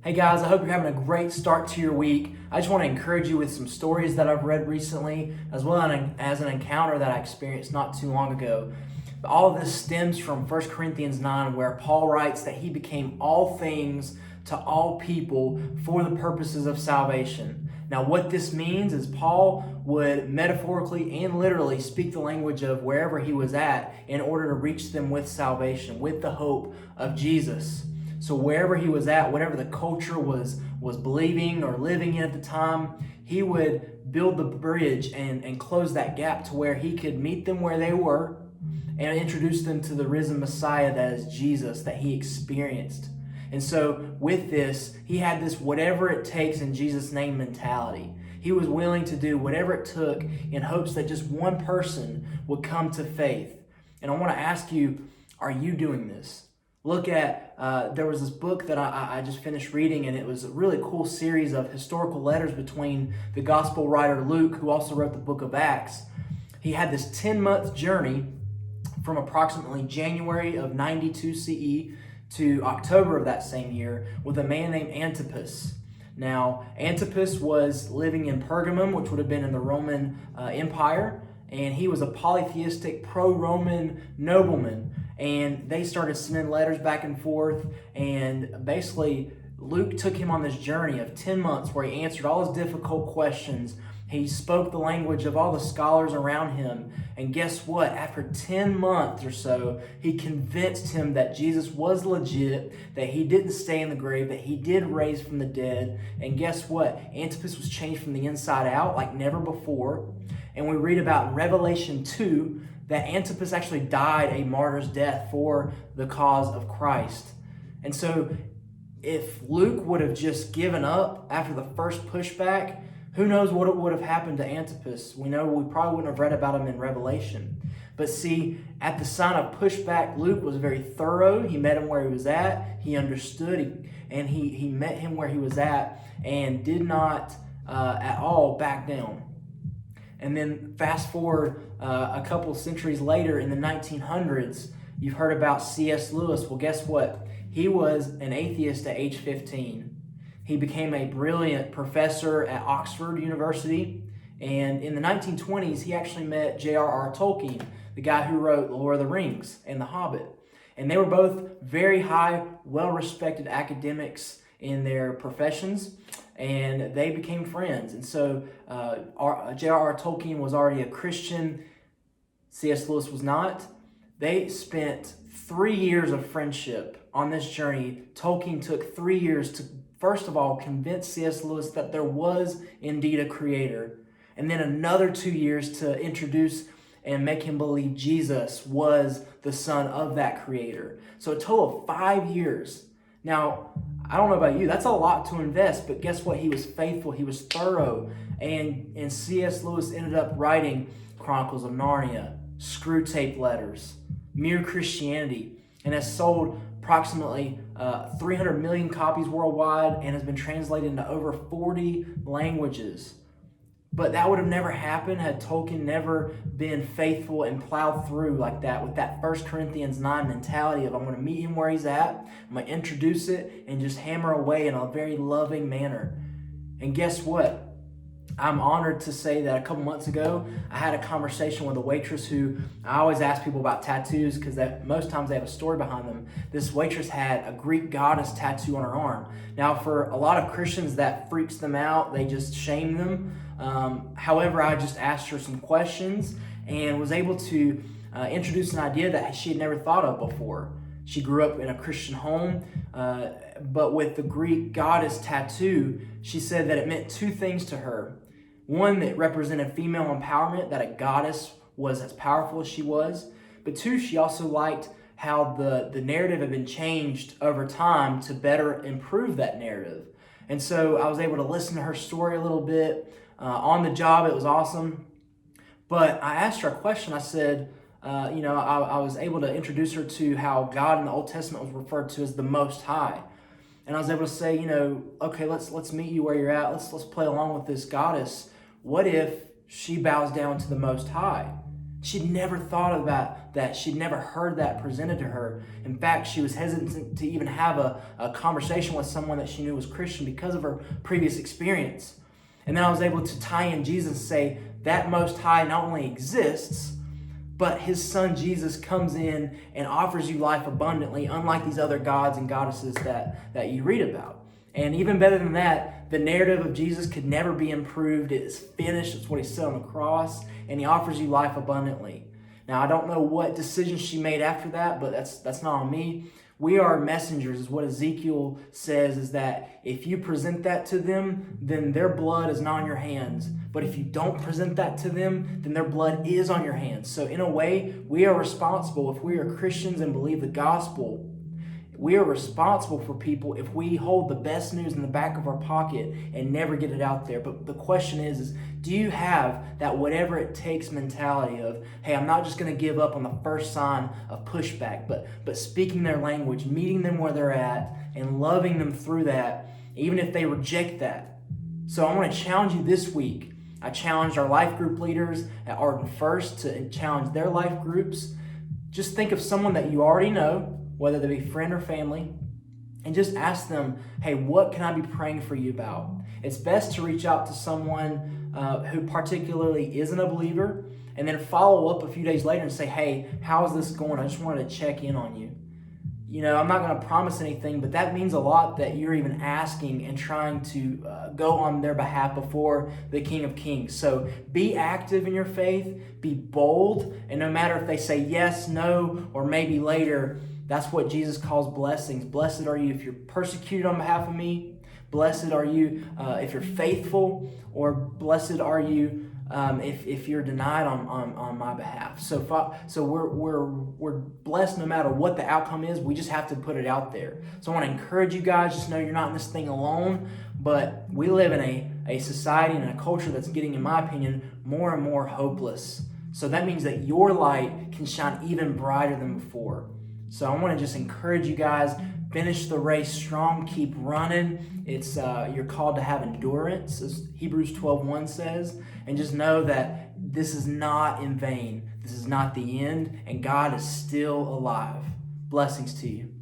Hey guys, I hope you're having a great start to your week. I just want to encourage you with some stories that I've read recently, as well as an encounter that I experienced not too long ago. All of this stems from 1 Corinthians 9, where Paul writes that he became all things to all people for the purposes of salvation. Now, what this means is Paul would metaphorically and literally speak the language of wherever he was at in order to reach them with salvation, with the hope of Jesus. So wherever he was at, whatever the culture was believing or living in at the time, he would build the bridge and close that gap to where he could meet them where they were and introduce them to the risen Messiah that is Jesus, that he experienced. And so with this, he had this whatever it takes in Jesus' name mentality. He was willing to do whatever it took in hopes that just one person would come to faith. And I want to ask you, are you doing this? Look at, there was this book that I just finished reading, and it was a really cool series of historical letters between the gospel writer Luke, who also wrote the book of Acts. He had this 10-month journey from approximately January of 92 CE to October of that same year with a man named Antipas. Now, Antipas was living in Pergamum, which would have been in the Roman Empire, and he was a polytheistic pro-Roman nobleman. And they started sending letters back and forth, and basically Luke took him on this journey of 10 months where he answered all his difficult questions. He spoke the language of all the scholars around him, and guess what? After 10 months or so, he convinced him that Jesus was legit, that he didn't stay in the grave, that he did raise from the dead. And guess what? Antipas was changed from the inside out like never before. And we read about in Revelation 2 that Antipas actually died a martyr's death for the cause of Christ. And so if Luke would have just given up after the first pushback, who knows what would have happened to Antipas? We know we probably wouldn't have read about him in Revelation. But see, at the sign of pushback, Luke was very thorough. He met him where he was at. He understood, and he met him where he was at and did not at all back down. And then fast forward a couple centuries later in the 1900s, you've heard about C.S. Lewis. Well, guess what? He was an atheist at age 15. He became a brilliant professor at Oxford University. And in the 1920s, he actually met J.R.R. Tolkien, the guy who wrote Lord of the Rings and The Hobbit. And they were both very high, well-respected academics in their professions, and they became friends. And so J.R.R. Tolkien was already a Christian. C.S. Lewis was not. They spent 3 years of friendship on this journey. Tolkien took 3 years to, first of all, convince C.S. Lewis that there was indeed a creator, and then another 2 years to introduce and make him believe Jesus was the son of that creator. So a total of 5 years. Now, I don't know about you, that's a lot to invest, but guess what? He was faithful, he was thorough, and C.S. Lewis ended up writing Chronicles of Narnia, Screwtape Letters, Mere Christianity, and has sold approximately 300 million copies worldwide and has been translated into over 40 languages. But that would have never happened had Tolkien never been faithful and plowed through like that with that 1 Corinthians 9 mentality of I'm going to meet him where he's at, I'm going to introduce it, and just hammer away in a very loving manner. And guess what? I'm honored to say that a couple months ago, I had a conversation with a waitress who I always ask people about tattoos because most times they have a story behind them. This waitress had a Greek goddess tattoo on her arm. Now, for a lot of Christians, that freaks them out. They just shame them. However, I just asked her some questions and was able to introduce an idea that she had never thought of before. She grew up in a Christian home, but with the Greek goddess tattoo, she said that it meant two things to her. One, that represented female empowerment, that a goddess was as powerful as she was. But two, she also liked how the narrative had been changed over time to better improve that narrative. And so I was able to listen to her story a little bit. On the job, it was awesome. But I asked her a question. I said, I was able to introduce her to how God in the Old Testament was referred to as the Most High. And I was able to say, okay, let's meet you where you're at. Let's play along with this goddess. What if she bows down to the Most High? She'd never thought about that. She'd never heard that presented to her. In fact, she was hesitant to even have a conversation with someone that she knew was Christian because of her previous experience. And then I was able to tie in Jesus and say that Most High not only exists, but his son Jesus comes in and offers you life abundantly, unlike these other gods and goddesses that you read about. And even better than that, the narrative of Jesus could never be improved. It is finished. It's what he said on the cross, and he offers you life abundantly. Now, I don't know what decisions she made after that, but that's not on me. We are messengers, is what Ezekiel says, is that if you present that to them, then their blood is not on your hands. But if you don't present that to them, then their blood is on your hands. So in a way, we are responsible if we are Christians and believe the gospel. We are responsible for people if we hold the best news in the back of our pocket and never get it out there. But the question is do you have that whatever it takes mentality of, hey, I'm not just going to give up on the first sign of pushback, but speaking their language, meeting them where they're at, and loving them through that, even if they reject that. So I want to challenge you this week. I challenged our life group leaders at Arden First to challenge their life groups. Just think of someone that you already know, whether they be friend or family, and just ask them, hey, what can I be praying for you about? It's best to reach out to someone who particularly isn't a believer, and then follow up a few days later and say, hey, how's this going? I just wanted to check in on you. You know, I'm not going to promise anything, but that means a lot that you're even asking and trying to go on their behalf before the King of Kings. So be active in your faith, be bold, and no matter if they say yes, no, or maybe later, that's what Jesus calls blessings. Blessed are you if you're persecuted on behalf of me. Blessed are you if you're faithful, or blessed are you if you're denied on my behalf. So we're blessed no matter what the outcome is. We just have to put it out there. So I want to encourage you guys. Just know you're not in this thing alone. But we live in a society and a culture that's getting, in my opinion, more and more hopeless. So that means that your light can shine even brighter than before. So I want to just encourage you guys, finish the race strong, keep running. It's you're called to have endurance, as Hebrews 12:1 says, and just know that this is not in vain. This is not the end, and God is still alive. Blessings to you.